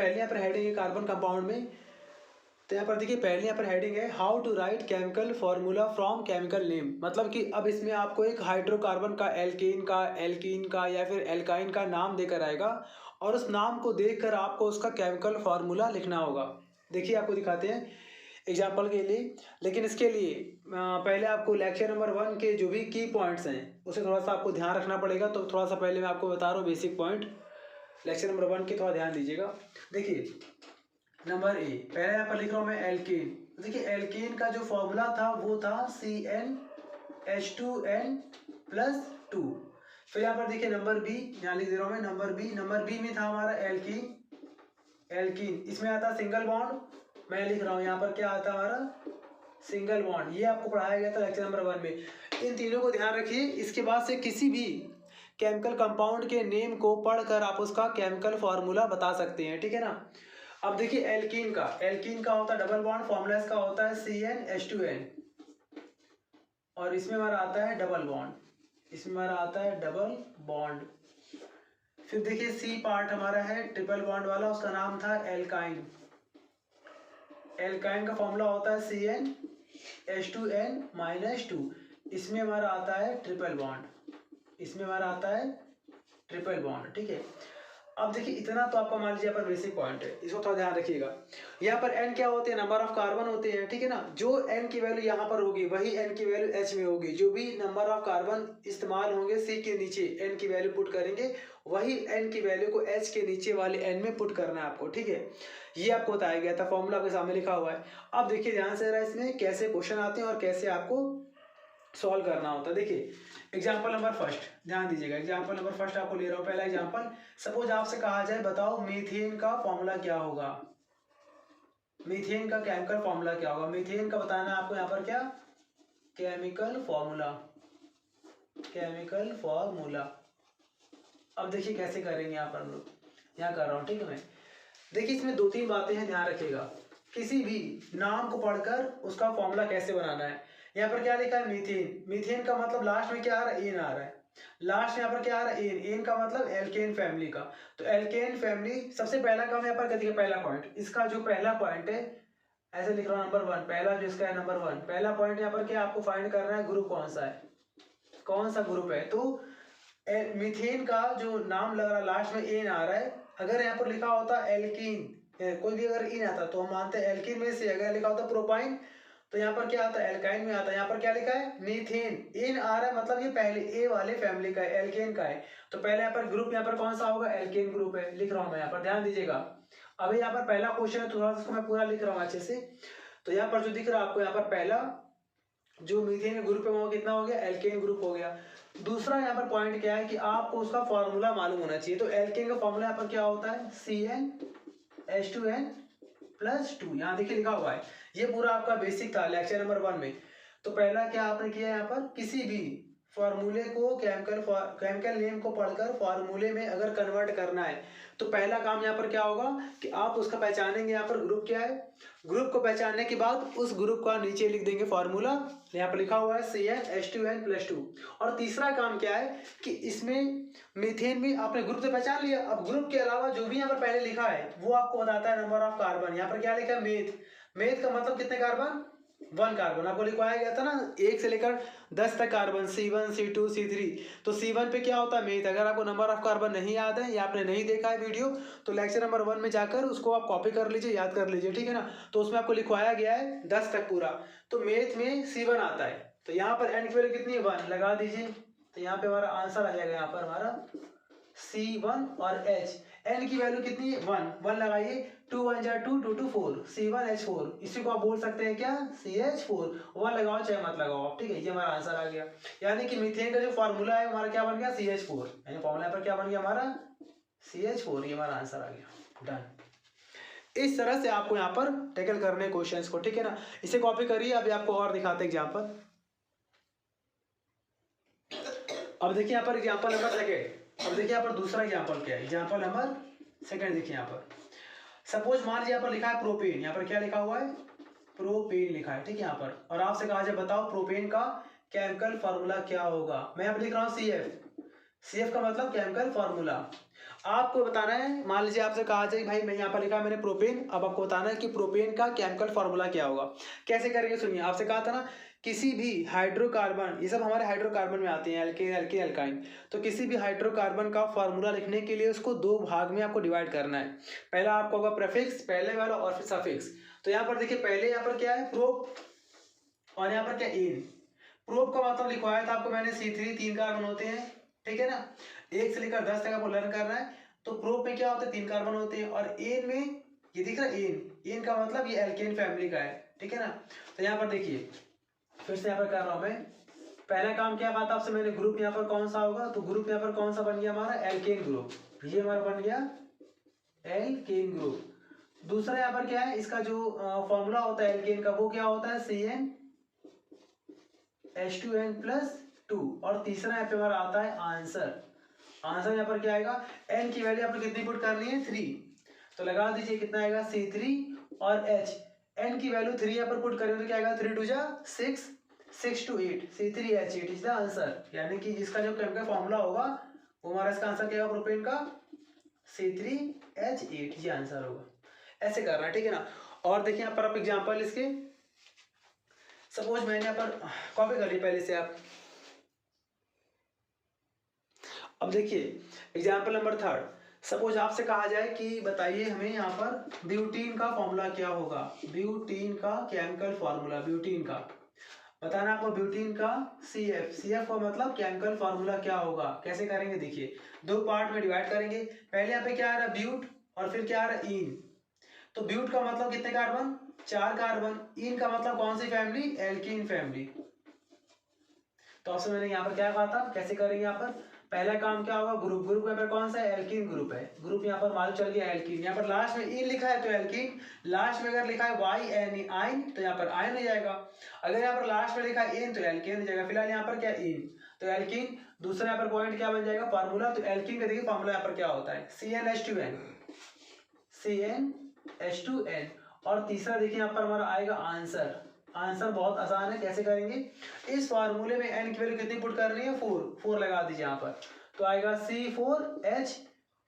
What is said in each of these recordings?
पहले यहाँ पर हेडिंग है कार्बन कंपाउंड में। तो यहाँ पर देखिए पहले यहाँ पर हेडिंग है how to write chemical formula from chemical name. मतलब कि अब इसमें आपको एक हाइड्रोकार्बन का, एल्कीन का या फिर एल्काइन का नाम देकर आएगा और उस नाम को देखकर आपको उसका केमिकल फार्मूला लिखना होगा। देखिए आपको दिखाते हैं एग्जाम्पल के लिए, लेकिन इसके लिए पहले आपको लेक्चर नंबर 1 के जो भी की पॉइंट्स हैं उसे थोड़ा सा आपको ध्यान रखना पड़ेगा। तो थोड़ा सा पहले मैं आपको बता रहा हूँ बेसिक पॉइंट लेक्चर नंबर 1 के, थोड़ा ध्यान दीजिएगा। देखिए नंबर ए, पहले यहाँ पर लिख रहा हूँ मैं एल्कीन। देखिए एल्कीन का जो फॉर्मूला था वो था CnH2n+2। फिर यहाँ पर देखिए नंबर बी, यहाँ लिख दे रहा हूँ मैं नंबर बी में था हमारा एल्कीन इसमें आता सिंगल बॉन्ड। मैं लिख रहा हूँ यहाँ पर क्या आता हमारा सिंगल बॉन्ड। ये आपको पढ़ाया गया था लेक्चर नंबर 1 में। इन तीनों को ध्यान रखिए। इसके बाद से किसी भी केमिकल कंपाउंड के नेम को पढ़कर आप उसका केमिकल फार्मूला बता सकते हैं, ठीक है ना। अब देखिए एल्कीन का होता है डबल बॉन्ड, फॉर्मूला इसका होता है CnH2n और इसमें हमारा आता है डबल बॉन्ड, फिर देखिए सी पार्ट हमारा है ट्रिपल बॉन्ड वाला, उसका नाम था एल्काइन का फॉर्मूला होता है CnH2n-2। इसमें हमारा आता है ट्रिपल बॉन्ड, ठीक है। अब देखिए इतना तो आपका मान लीजिए यहाँ पर बेसिक पॉइंट है, इसको थोड़ा ध्यान रखिएगा। यहाँ पर n क्या होते हैं, नंबर ऑफ कार्बन होते हैं, ठीक है ना। जो n की वैल्यू यहाँ पर होगी वही n की वैल्यू h में होगी। जो भी नंबर ऑफ कार्बन इस्तेमाल होंगे C के नीचे n की वैल्यू पुट करेंगे, वही n की वैल्यू को h के नीचे वाले n में पुट करना है आपको, ठीक है। ये आपको बताया गया था, फॉर्मूला आपके सामने लिखा हुआ है। अब देखिए ध्यान से रहा इसमें कैसे क्वेश्चन आते हैं और कैसे आपको सॉल्व करना होता है। देखिए एग्जाम्पल नंबर फर्स्ट, ध्यान दीजिएगा। एग्जाम्पल नंबर फर्स्ट आपको ले रहा हूँ। पहला एग्जाम्पल, सपोज आपसे कहा जाए बताओ मीथेन का फॉर्मूला क्या होगा, मीथेन का केमिकल फॉर्मूला क्या होगा। मीथेन का बताना है आपको यहाँ पर क्या, केमिकल फॉर्मूला। अब देखिए कैसे करेंगे यहाँ पर हम लोग, यहाँ कर रहा हूँ, ठीक है। मैं देखिए इसमें 2-3 बातें हैं, ध्यान रखिएगा। किसी भी नाम को पढ़कर उसका फॉर्मूला कैसे बनाना है। यहाँ पर क्या लिखा है मीथेन का मतलब लास्ट में क्या आ रहा है, एन आ रहा है। लास्ट में यहाँ पर क्या आ रहा है, एन का मतलब एल्केन फैमिली का। तो एल्केन फैमिली सबसे पहला काम यहाँ पर कर दिया, पहला पॉइंट इसका जो पहला पॉइंट है ऐसे लिख रहा हूँ नंबर 1, पहला जो इसका है नंबर 1, पहला पॉइंट यहाँ पर क्या आपको फाइंड करना है, ग्रुप कौन सा है, कौन सा ग्रुप है। तो मीथेन का जो नाम लग रहा है लास्ट में एन आ रहा है। अगर यहाँ पर लिखा होता एल्कीन, कोई भी अगर इन आता तो हम मानते हैं एल्कीन में से। अगर लिखा होता प्रोपाइन तो यहाँ पर क्या आता है, एल्काइन में आता है। यहाँ पर क्या लिखा है, मीथेन, इन आ रहा है मतलब ये पहले ए वाले फैमिली का है, एल्केन का है। तो पहले यहाँ पर ग्रुप यहाँ पर कौन सा होगा, एल्केन ग्रुप है। लिख रहा हूँ मैं यहाँ पर, ध्यान दीजिएगा। अभी यहाँ पर पहला क्वेश्चन है, थोड़ा सा मैं पूरा लिख रहा हूँ अच्छे से। तो यहाँ पर जो दिख रहा है आपको, यहाँ पर पहला जो मीथेन ग्रुप है वो कितना हो गया, एल्केन ग्रुप हो गया। दूसरा यहाँ पर पॉइंट क्या है कि आपको उसका फॉर्मूला मालूम होना चाहिए। तो एल्केन का फॉर्मूला यहाँ पर क्या होता है, CnH2n+2। यहाँ देखिए लिखा हुआ है, ये पूरा आपका बेसिक था लेक्चर नंबर 1 में। तो पहला क्या आपने किया, यहाँ पर किसी भी फॉर्मूले को केमिकल नेम को पढ़कर फॉर्मूले में अगर कन्वर्ट करना है तो पहला काम यहाँ पर क्या होगा कि आप उसका पहचानेंगे। यहाँ पर ग्रुप क्या है, ग्रुप को पहचानने के बाद उस ग्रुप का नीचे लिख देंगे फॉर्मूला, यहाँ पर लिखा हुआ है CnH2n+2। और तीसरा काम क्या है कि इसमें मीथेन में आपने ग्रुप तो पहचान लिया, अब ग्रुप के अलावा जो भी यहाँ पर पहले लिखा है वो आपको बताता है नंबर ऑफ कार्बन। यहाँ पर क्या लिखा है, मेथ का मतलब कितने कार्बन, 1 कार्बन। आपको लिखवाया गया था ना 1 से लेकर 10 तक कार्बन, C1 C2 C3। तो C1 पे क्या होता है, मेथ। अगर आपको नंबर ऑफ कार्बन नहीं याद है या आपने नहीं देखा है वीडियो तो लेक्चर नंबर 1 में जाकर उसको आप कॉपी कर लीजिए, याद कर लीजिए, ठीक है ना। तो उसमें आपको लिखवाया गया है 10 तक पूरा। तो मेथ में C1 आता है। तो यहाँ पर n की वैल्यू कितनी है, 1 लगा दीजिए। तो यहाँ पे हमारा आंसर आ जाएगा, यहाँ पर हमारा C1 और H। n की वैल्यू कितनी है, 1 लगाइए, 2 1 जा 2 2 2 4, C1H4। इसी को आप बोल सकते हैं क्या, CH4। 1 लगाओ चाहे मत लगाओ आप, ठीक है। ये हमारा आंसर आ गया। यानी कि मीथेन का जो फॉर्मूला है हमारा क्या बन गया, CH4। यानी फॉर्मूला पर क्या बन गया हमारा, CH4। ये हमारा आंसर आ गया, डन। इस तरह से आपको यहाँ पर टैकल करने क्वेश्चंस को, ठीक है ना। इसे कॉपी करिए। अभी आपको और दिखाते एग्जाम्पल। अब देखिए यहाँ पर एग्जाम्पल नंबर 2। अब देखिए यहाँ पर दूसरा एग्जाम्पल क्या है, एग्जाम्पल नंबर 2 देखिए यहाँ पर। सपोज मान लीजिए यहाँ पर लिखा है प्रोपेन, यहाँ पर क्या लिखा हुआ है, प्रोपेन लिखा है, ठीक है यहाँ पर। और आपसे कहा जाए बताओ प्रोपेन का केमिकल फार्मूला क्या होगा। मैं यहाँ पर लिख रहा हूँ CF का मतलब केमिकल फार्मूला। आपको बताना है, मान लीजिए आपसे कहा जाए भाई मैं यहाँ पर लिखा मैंने प्रोपेन, अब आपको बताना है कि प्रोपेन का केमिकल फार्मूला क्या होगा। कैसे करेंगे सुनिए, आपसे कहा था ना किसी भी हाइड्रोकार्बन, ये सब हमारे हाइड्रोकार्बन में आते हैं, एल्केन एल्केन एल्काइन। तो किसी भी हाइड्रोकार्बन का फार्मूला लिखने के लिए उसको दो भाग में आपको डिवाइड करना है। पहला आपको होगा प्रेफिक्स, पहले वाला, और फिर सफिक्स। तो यहाँ पर देखिए पहले यहाँ पर क्या है प्रोप, और यहाँ पर क्या एन। प्रोप का मतलब लिखवाया था आपको मैंने C3 3 कार्बन होते हैं, ठीक है ना, 1 से लेकर 10 तक आपको लर्न करना है। तो प्रोप में क्या होता है 3 कार्बन होते हैं, और एन में ये दिख रहा है एन का मतलब ये एल्केन फैमिली का है, ठीक है ना। तो यहाँ पर देखिए फिर से यहाँ पर कर रहा हूँ मैं, पहला काम क्या कहा था आपसे मैंने, ग्रुप यहाँ पर कौन सा होगा, तो ग्रुप यहाँ पर कौन सा बन गया हमारा एल्केन ग्रुप, ये हमारा बन गया एल्केन ग्रुप। दूसरा यहाँ पर क्या है, इसका जो फॉर्मूला होता है एल्केन का वो क्या होता है CnH2n+2। और तीसरा यहाँ पे हमारा आता है आंसर। आंसर यहाँ पर क्या आएगा, n की वैल्यू आपको कितनी पुट करनी है 3, तो लगा दीजिए कितना आएगा C3 और H, n की वैल्यू 3 यहाँ पर पुट करें तो क्या आएगा 3 2 जा 6, 6 to 8, C3H8 is the answer. यानी कि इसका जो केमिकल फॉर्मूला होगा वो हमारा इसका आंसर क्या होगा प्रोपेन का C3H8, ये आंसर होगा। ऐसे करना है, ठीक है ना। और देखिए यहाँ पर आप एग्जाम्पल इसके, सपोज मैंने यहाँ पर कॉपी कर ली पहले से आप। अब देखिए एग्जाम्पल नंबर 3, सपोज आपसे कहा जाए कि बताइए हमें यहाँ पर ब्यूटीन का फॉर्मूला क्या होगा, ब्यूटीन का केमिकल फॉर्मूला, ब्यूटीन का बताना आपको, ब्यूटीन का CF का मतलब केमिकल फार्मूला क्या होगा। कैसे करेंगे देखिए, दो पार्ट में डिवाइड करेंगे। पहले यहाँ पे क्या आ रहा है ब्यूट, और फिर क्या आ रहा है इन। तो ब्यूट का मतलब कितने कार्बन, 4 कार्बन। इन का मतलब कौन सी फैमिली, एल्कीन फैमिली। तो आपसे मैंने यहाँ पर क्या कहा था, कैसे करेंगे यहाँ पर, पहला काम क्या होगा ग्रुप, ग्रुप यहाँ पर कौन सा है एल्कीन ग्रुप है, ग्रुप यहाँ पर मालूम चल गया एल्कीन। यहाँ पर लास्ट में इन लिखा है तो एल्कीन, लास्ट में अगर लिखा है YN आइन तो यहाँ पर आइन हो जाएगा। अगर यहाँ पर लास्ट में लिखा है इन तो एल्कीन हो जाएगा। फिलहाल यहाँ पर क्या इन, तो एल्कीन। दूसरा यहाँ पर पॉइंट क्या बन जाएगा फार्मूला, तो एल्कीन का देखिए फार्मूला यहाँ पर क्या होता है CnH2n। और तीसरा देखिए यहाँ पर हमारा आएगा आंसर। आंसर बहुत आसान है, कैसे करेंगे, इस फार्मूले में n की वैल्यू कितनी पुट करनी है 4 लगा दीजिए यहाँ पर, तो आएगा C4H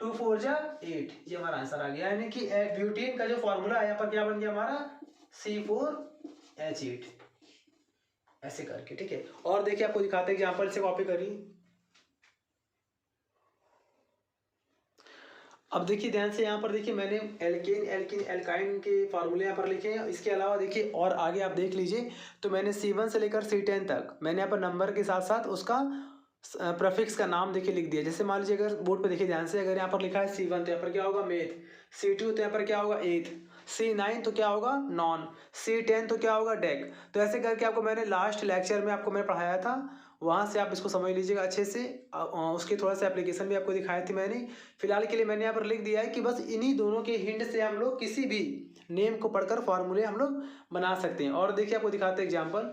2 4 जा 8, ये हमारा आंसर आ गया। यानी कि ब्यूटीन का जो फार्मूला है यहाँ पर क्या बन गया हमारा C4H8, ऐसे करके, ठीक है। और देखिए आपको दिखाते हैं एग्जांपल से, कॉपी करिए। अब देखिए ध्यान से, यहाँ पर देखिए मैंने एल्केन एल्किन एल्काइन के फार्मूले यहाँ पर लिखे हैं। इसके अलावा देखिए और आगे आप देख लीजिए, तो मैंने C1 से लेकर C10 तक मैंने यहाँ पर नंबर के साथ साथ उसका प्रेफिक्स का नाम देखिए लिख दिया। जैसे मान लीजिए अगर बोर्ड पे देखिए ध्यान से, अगर यहाँ पर लिखा है C1 तो यहाँ पर क्या होगा मेथ, C2 तो यहाँ पर क्या होगा एथ, C9 तो क्या होगा नॉन, C10 तो क्या होगा डेक। तो ऐसे करके आपको मैंने लास्ट लेक्चर में आपको मैं पढ़ाया था, वहाँ से आप इसको समझ लीजिएगा अच्छे से। उसके थोड़ा सा एप्लीकेशन भी आपको दिखाए थे मैंने। फिलहाल के लिए मैंने यहाँ पर लिख दिया है कि बस इन्हीं दोनों के हिंट से हम लोग किसी भी नेम को पढ़कर फॉर्मूले हम लोग बना सकते हैं। और देखिए आपको दिखाते हैं एग्जाम्पल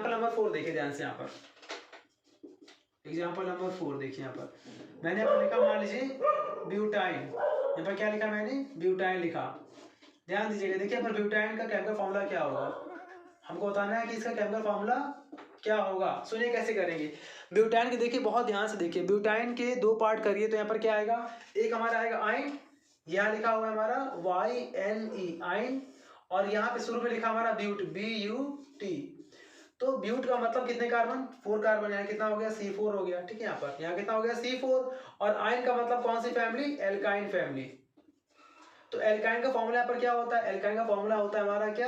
नंबर 4 देखिए ध्यान से। यहाँ पर एग्जाम्पल नंबर 4 देखिए, यहाँ पर मैंने यहाँ पर लिखा, मान लीजिए ब्यूटाइन। यहाँ पर क्या लिखा मैंने, ब्यूटाइन लिखा। ध्यान दीजिएगा, देखिए यहाँ पर ब्यूटाइन का केमिकल फॉर्मूला क्या होगा, हमको बताना है कि इसका केमिकल फॉर्मूला क्या होगा। सुनिए कैसे करेंगे ब्यूटाइन के, देखिए बहुत ध्यान से देखिए। ब्यूटाइन के दो पार्ट करिए तो यहाँ पर क्या आएगा, एक हमारा आएगा आइन, यहाँ लिखा हुआ है हमारा YNE आइन, और यहाँ पे शुरू में लिखा हमारा ब्यूट BUT। तो ब्यूट का मतलब कितने कार्बन, 4 कार्बन, यहाँ कितना हो गया C4 हो गया, ठीक है। यहाँ पर यहाँ कितना हो गया C4। और आइन का मतलब कौन सी फैमिली, एल्काइन फैमिली। तो एल्काइन का फॉर्मूला यहाँ पर क्या होता है, एल्काइन का फॉर्मूला होता है हमारा क्या,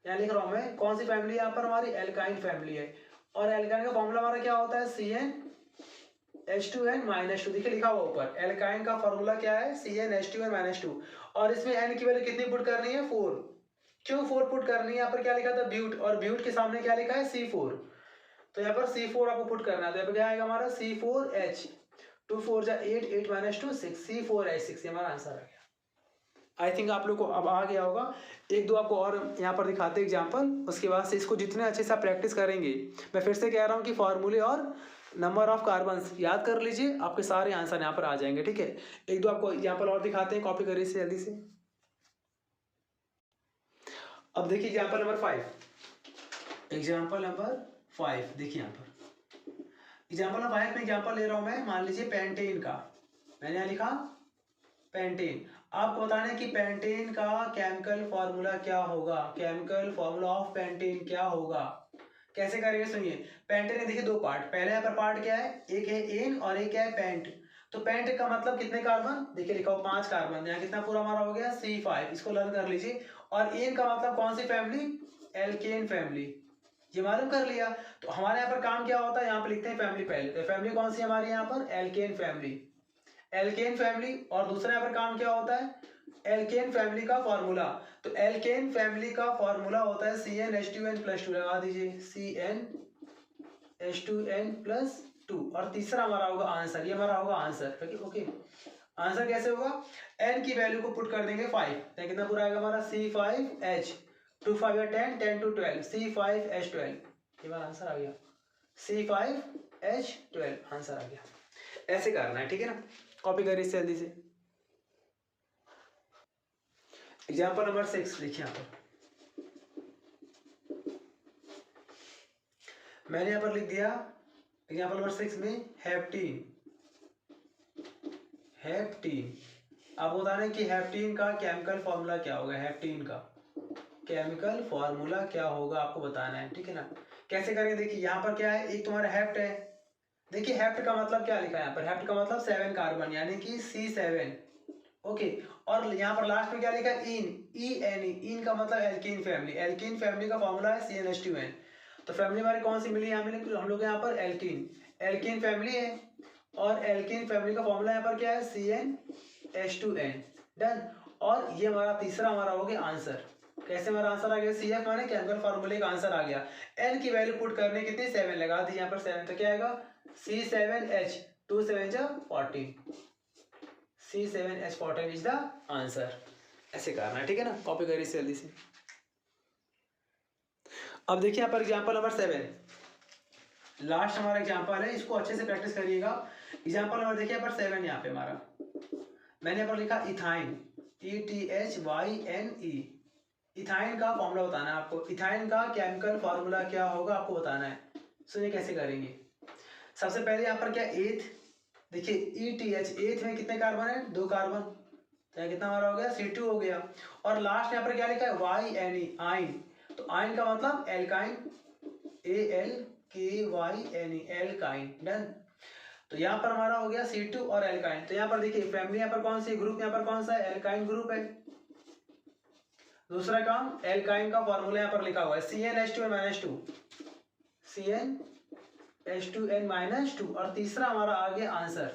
यहाँ लिख रहा हूँ मैं, कौन सी फैमिली यहाँ पर हमारी एल्काइन फैमिली है। और एल्काइन का फॉर्मूला हमारा क्या होता है CnH2n-2, देखिए लिखा हुआ ऊपर, एल्काइन का फॉर्मूला क्या है CnH2n-2। और इसमें n की वैल्यू कितनी पुट करनी है 4। क्यों 4 पुट करनी है, यहाँ पर क्या लिखा था ब्यूट, और ब्यूट के सामने क्या लिखा है C4, तो यहाँ पर C4 आपको पुट करना है। तो यहाँ पर क्या आएगा हमारा C4H 2 4 जा 8, 8 - 2 6, C4H6, हमारा आंसर आ गया। आई थिंक आप लोग को अब आ गया होगा। एक दो आपको और यहाँ पर दिखाते एग्जाम्पल, उसके बाद से इसको जितने अच्छे से आप प्रैक्टिस करेंगे, मैं फिर से कह रहा हूँ कि फार्मूले और नंबर ऑफ कार्बन्स याद कर लीजिए, आपके सारे आंसर यहाँ पर आ जाएंगे, ठीक है। एक दो आपको एग्जाम्पल और दिखाते हैं, कॉपी करिए इसे जल्दी से। अब देखिए एग्जाम्पल नंबर 5, एग्जाम्पल नंबर 5 देखिए यहाँ पर एग्जाम्पल नंबर 5 में एग्जाम्पल ले रहा हूँ मैं, मान लीजिए पेंटेन का, मैंने यहाँ लिखा पेंटेन। आपको बताना है कि पेंटेन का केमिकल फॉर्मूला क्या होगा, केमिकल फॉर्मूला ऑफ पेंटेन क्या होगा। कैसे करेंगे सुनिए। पेंटेन के देखिए दो पार्ट, पहले यहाँ पर पार्ट क्या है, एक है एन और एक है पेंट। तो पेंट का मतलब कितने कार्बन, देखिए लिखा हो 5 कार्बन, यहाँ कितना पूरा हमारा हो गया C5, इसको लर्न कर लीजिए। और एन का मतलब कौन सी फैमिली, एल्केन फैमिली, ये मालूम कर लिया। तो हमारे यहाँ पर काम क्या होता है, यहाँ पे लिखते हैं फैमिली पहले, तो फैमिली कौन सी हमारी यहाँ पर, एल्केन फैमिली, एल्केन फैमिली। और दूसरा यहाँ पर काम क्या होता है, एल्केन फैमिली का फॉर्मूला। तो एल्केन फैमिली का फॉर्मूला होता है CnH2n+2, लगा दीजिए CnH2n+2। और तीसरा हमारा होगा आंसर, ये हमारा होगा आंसर। ओके, आंसर कैसे होगा, n की वैल्यू को पुट कर देंगे 5, तो कितना पूरा आएगा हमारा C5H, 2 5 या 10, 10 to 12, C5H12, ये हमारा आंसर आ गया, C5H12 आंसर आ गया। ऐसे करना है, ठीक है ना, कॉपी करिए जल्दी से। एग्जाम्पल नंबर 6 देखिए यहाँ पर, मैंने यहाँ पर लिख दिया एग्जाम्पल नंबर 6 में हेप्टीन, हेप्टीन। अब बताना है कि हेप्टीन का केमिकल फॉर्मूला क्या होगा, हेप्टीन का केमिकल फॉर्मूला क्या होगा आपको बताना है, ठीक है ना। कैसे करेंगे, देखिए यहाँ पर क्या है, एक तुम्हारा हेप्ट है, देखिए हेप्ट का मतलब क्या लिखा है यहाँ पर, हेप्ट का मतलब 7 कार्बन यानी कि C7, ओके। और यहाँ पर लास्ट में क्या लिखा है, इन, इन का मतलब एल्कीन फैमिली, एल्कीन फैमिली का फॉर्मूला है CnH2n। तो फैमिली हमारी कौन सी मिली, यहाँ मिली हम लोग यहाँ पर एल्कीन, एल्कीन फैमिली है। और एल्कीन फैमिली का फॉर्मूला यहाँ पर क्या है, CnH2n, डन। और ये हमारा तीसरा हमारा हो गया आंसर। कैसे हमारा आंसर आ गया, CF माने केमिकल फॉर्मूले का आंसर आ गया। n की वैल्यू पुट करने कितनी, 7 लगा दी यहाँ पर 7, तो क्या आएगा C7H, 2 7 जा 14, C7H14 इज द आंसर। ऐसे करना है, ठीक है ना, कॉपी करिए जल्दी से। अब देखिए यहाँ पर एग्जाम्पल नंबर 7, लास्ट हमारा एग्जाम्पल है, इसको अच्छे से प्रैक्टिस करिएगा। एग्जाम्पल नंबर देखिए यहाँ पर 7, यहाँ पे हमारा मैंने यहाँ पर लिखा इथाइन, ETHYNE, इथाइन का फॉर्मूला बताना है आपको, इथाइन का केमिकल फॉर्मूला क्या होगा आपको बताना है। सुनिए कैसे करेंगे। सबसे पहले यहाँ पर क्या एथ, देखिए ETH, एथ में कितने कार्बन है, 2 कार्बन, तो कितना हमारा हो गया C2 हो गया। और लास्ट यहाँ पर क्या लिखा है YNE, आइन, तो आइन का मतलब एल्काइन, ALKYNE, एल्काइन, डन। तो यहाँ पर हमारा हो गया C2 और एल्काइन। तो यहाँ पर देखिए फैमिली यहाँ पर कौन सी, ग्रुप यहाँ पर कौन सा है, एल्काइन ग्रुप है। दूसरा काम, एल्काइन का फॉर्मूला यहाँ पर लिखा हुआ है CnH2n-2, CnH2n-2। और तीसरा हमारा आ गया आंसर,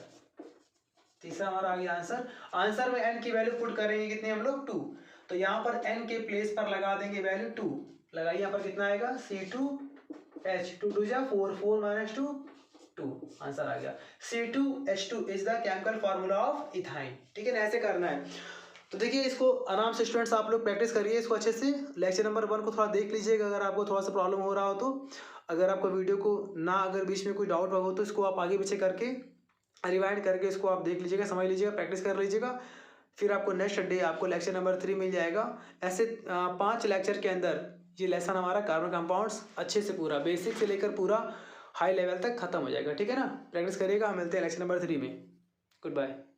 तीसरा हमारा आ गया आंसर। आंसर में n की वैल्यू पुट करेंगे कितने हम लोग, 2, तो यहाँ पर n के प्लेस पर लगा देंगे वैल्यू 2, लगाइए यहाँ पर कितना आएगा C2H, 2 2 जा 4, 4 - 2 2, आंसर आ गया C2H2 is the chemical formula of ethyne, ठीक है ना। ऐसे करना है। तो देखिए इसको आराम से स्टूडेंट्स आप लोग प्रैक्टिस करिए इसको अच्छे से। लेक्चर नंबर 1 को थोड़ा देख लीजिएगा अगर आपको थोड़ा सा प्रॉब्लम हो रहा हो तो। अगर आपको वीडियो को ना, अगर बीच में कोई डाउट हो तो इसको आप आगे पीछे करके रिवाइंड करके इसको आप देख लीजिएगा, समझ लीजिएगा, प्रैक्टिस कर लीजिएगा। फिर आपको नेक्स्ट डे आपको लेक्चर नंबर 3 मिल जाएगा। ऐसे 5 लेक्चर के अंदर ये लेसन हमारा कार्बन कंपाउंड्स अच्छे से पूरा बेसिक से लेकर पूरा हाई लेवल तक खत्म हो जाएगा, ठीक है ना। प्रैक्टिस करिएगा, मिलते हैं लेक्चर नंबर 3 में। Good bye.